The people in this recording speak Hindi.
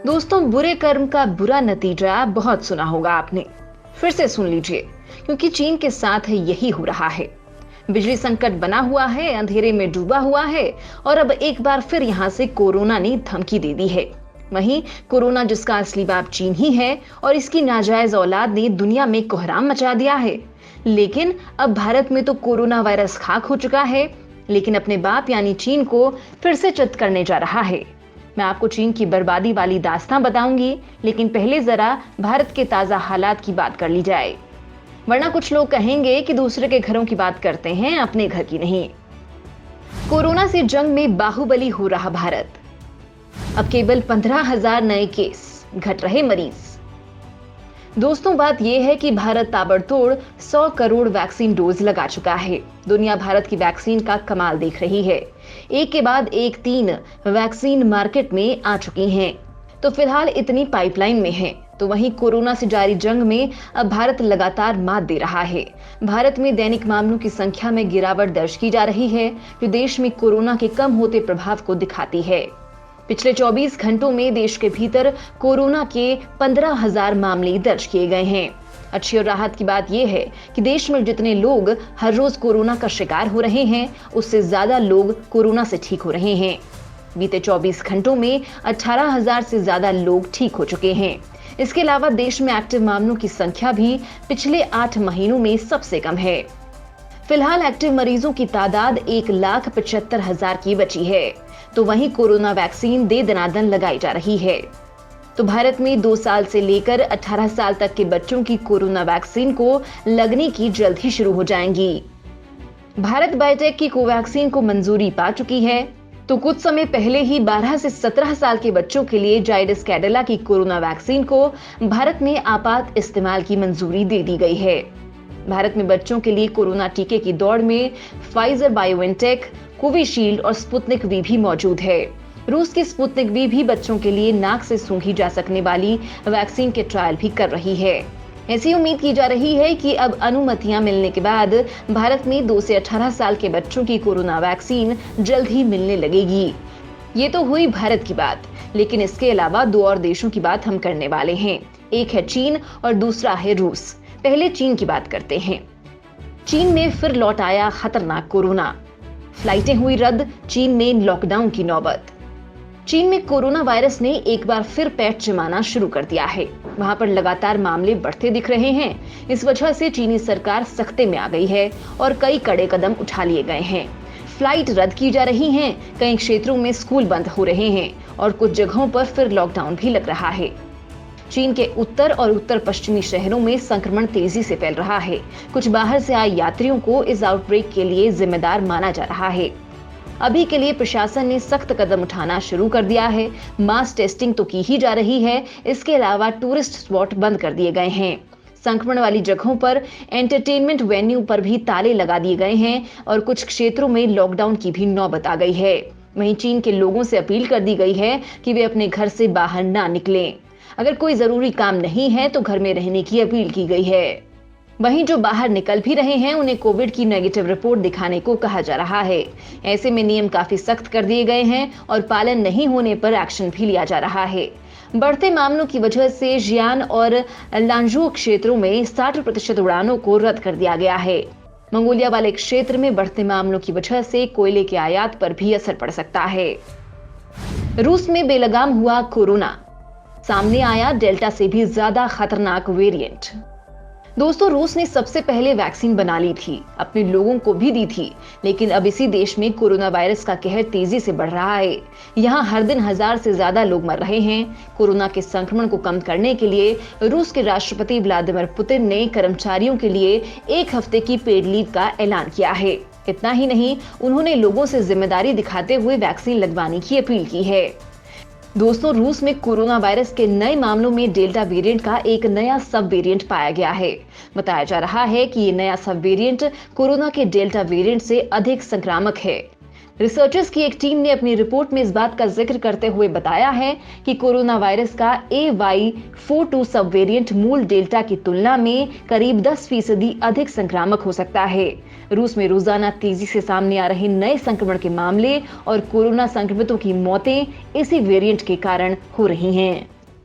दोस्तों, बुरे कर्म का बुरा नतीजा बहुत सुना होगा आपने। फिर से सुन लीजिए, क्योंकि चीन के साथ यही हो रहा है। बिजली संकट बना हुआ है, अंधेरे में डूबा हुआ है और अब एक बार फिर यहां से कोरोना ने धमकी दे दी है। वहीं कोरोना, जिसका असली बाप चीन ही है और इसकी नाजायज औलाद ने दुनिया में कोहराम मचा दिया है। लेकिन अब भारत में तो कोरोना वायरस खाक हो चुका है, लेकिन अपने बाप यानी चीन को फिर से चित करने जा रहा है। मैं आपको चीन की बर्बादी वाली दास्तां बताऊंगी, लेकिन पहले जरा भारत के ताजा हालात की बात कर ली जाए, वरना कुछ लोग कहेंगे कि दूसरे के घरों की बात करते हैं, अपने घर की नहीं। कोरोना से जंग में बाहुबली हो रहा भारत। अब केवल 15,000 नए केस, घट रहे मरीज। दोस्तों, बात यह है कि भारत ताबड़तोड़ 100 करोड़ वैक्सीन डोज लगा चुका है। दुनिया भारत की वैक्सीन का कमाल देख रही है। एक के बाद एक 3 वैक्सीन मार्केट में आ चुकी हैं। तो फिलहाल इतनी पाइपलाइन में है। तो वहीं कोरोना से जारी जंग में अब भारत लगातार मात दे रहा है। भारत में दैनिक मामलों की संख्या में गिरावट दर्ज की जा रही है, जो देश में कोरोना के कम होते प्रभाव को दिखाती है। पिछले 24 घंटों में देश के भीतर कोरोना के 15,000 मामले दर्ज किए गए हैं। अच्छी और राहत की बात यह है कि देश में जितने लोग हर रोज कोरोना का शिकार हो रहे हैं, उससे ज्यादा लोग कोरोना से ठीक हो रहे हैं। बीते 24 घंटों में 18,000 से ज्यादा लोग ठीक हो चुके हैं। इसके अलावा देश में एक्टिव मामलों की संख्या भी पिछले 8 महीनों में सबसे कम है। फिलहाल एक्टिव मरीजों की तादाद 1,75,000 की बची है। तो वहीं कोरोना वैक्सीन दे दनादन लगाई जा रही है। तो भारत में 2 साल से लेकर 18 साल तक के बच्चों की कोरोना वैक्सीन को लगने की जल्द ही शुरू हो जाएंगी। भारत बायोटेक की कोवैक्सीन को मंजूरी पा चुकी है। तो कुछ समय पहले ही 12 से 17 साल के बच्चों के लिए जाइडस कैडिला की कोरोना वैक्सीन को भारत में आपात इस्तेमाल की मंजूरी दे दी गई है। भारत में बच्चों के लिए कोरोना टीके की दौड़ में फाइजर बायोएनटेक, कोविशील्ड और स्पुतनिक वी भी मौजूद है। रूस की स्पुतनिक वी भी बच्चों के लिए नाक से सूंघी जा सकने वाली वैक्सीन के ट्रायल भी कर रही है। ऐसी उम्मीद की जा रही है कि अब अनुमतियां मिलने के बाद भारत में 2 से 18 साल के बच्चों की कोरोना वैक्सीन जल्द ही मिलने लगेगी। ये तो हुई भारत की बात, लेकिन इसके अलावा 2 और देशों की बात हम करने वाले हैं। एक है चीन और दूसरा है रूस। पहले चीन की बात करते हैं। चीन में फिर लौट आया खतरनाक कोरोना। फ्लाइटें हुई रद्द, चीन में लॉकडाउन की नौबत। चीन में कोरोना वायरस ने एक बार फिर पैठ जमाना शुरू कर दिया है। वहां पर लगातार मामले बढ़ते दिख रहे हैं। इस वजह से चीनी सरकार सख्ते में आ गई है और कई कड़े कदम उठा लिए गए हैं। फ्लाइट रद्द की जा रही हैं, कई क्षेत्रों में स्कूल बंद हो रहे हैं और कुछ जगहों पर फिर लॉकडाउन भी लग रहा है। चीन के उत्तर और उत्तर पश्चिमी शहरों में संक्रमण तेजी से फैल रहा है। कुछ बाहर से आए यात्रियों को इस आउटब्रेक के लिए जिम्मेदार माना जा रहा है। अभी के लिए प्रशासन ने सख्त कदम उठाना शुरू कर दिया है। मास टेस्टिंग तो की ही जा रही है। इसके अलावा टूरिस्ट स्पॉट बंद कर दिए गए हैं। संक्रमण वाली जगहों पर एंटरटेनमेंट वेन्यू पर भी ताले लगा दिए गए हैं और कुछ क्षेत्रों में लॉकडाउन की भी नौबत आ गई है। वहीं चीन के लोगों से अपील कर दी गई है कि वे अपने घर से बाहर ना निकलें। अगर कोई जरूरी काम नहीं है तो घर में रहने की अपील की गई है। वहीं जो बाहर निकल भी रहे हैं, उन्हें कोविड की नेगेटिव रिपोर्ट दिखाने को कहा जा रहा है। ऐसे में नियम काफी सख्त कर दिए गए हैं और पालन नहीं होने पर एक्शन भी लिया जा रहा है। बढ़ते मामलों की वजह से जियान और लांजू क्षेत्रों में 60% उड़ानों को रद्द कर दिया गया है। मंगोलिया वाले क्षेत्र में बढ़ते मामलों की वजह से कोयले के आयात पर भी असर पड़ सकता है। रूस में बेलगाम हुआ कोरोना, सामने आया डेल्टा से भी ज्यादा खतरनाक वेरिएंट। दोस्तों, रूस ने सबसे पहले वैक्सीन बना ली थी, अपने लोगों को भी दी थी, लेकिन अब इसी देश में कोरोना वायरस का कहर तेजी से बढ़ रहा है। यहाँ हर दिन 1000 से ज्यादा लोग मर रहे हैं। कोरोना के संक्रमण को कम करने के लिए रूस के राष्ट्रपति व्लादिमीर पुतिन ने कर्मचारियों के लिए 1 हफ्ते की पेड लीव का ऐलान किया है। इतना ही नहीं, उन्होंने लोगों से जिम्मेदारी दिखाते हुए वैक्सीन लगवाने की अपील की है। दोस्तों, रूस में कोरोना वायरस के नए मामलों में डेल्टा वेरिएंट का एक नया सब वेरिएंट पाया गया है। बताया जा रहा है कि ये नया सब वेरिएंट कोरोना के डेल्टा वेरिएंट से अधिक संक्रामक है। रिसर्चर्स की एक टीम ने अपनी रिपोर्ट में इस बात का जिक्र करते हुए बताया है कि कोरोना वायरस का AY42 सब वेरिएंट मूल डेल्टा की तुलना में करीब 10% अधिक संक्रामक हो सकता है। रूस में रोजाना तेजी से सामने आ रहे नए संक्रमण के मामले और कोरोना संक्रमितों की मौतें इसी वेरिएंट के कारण हो रही हैं।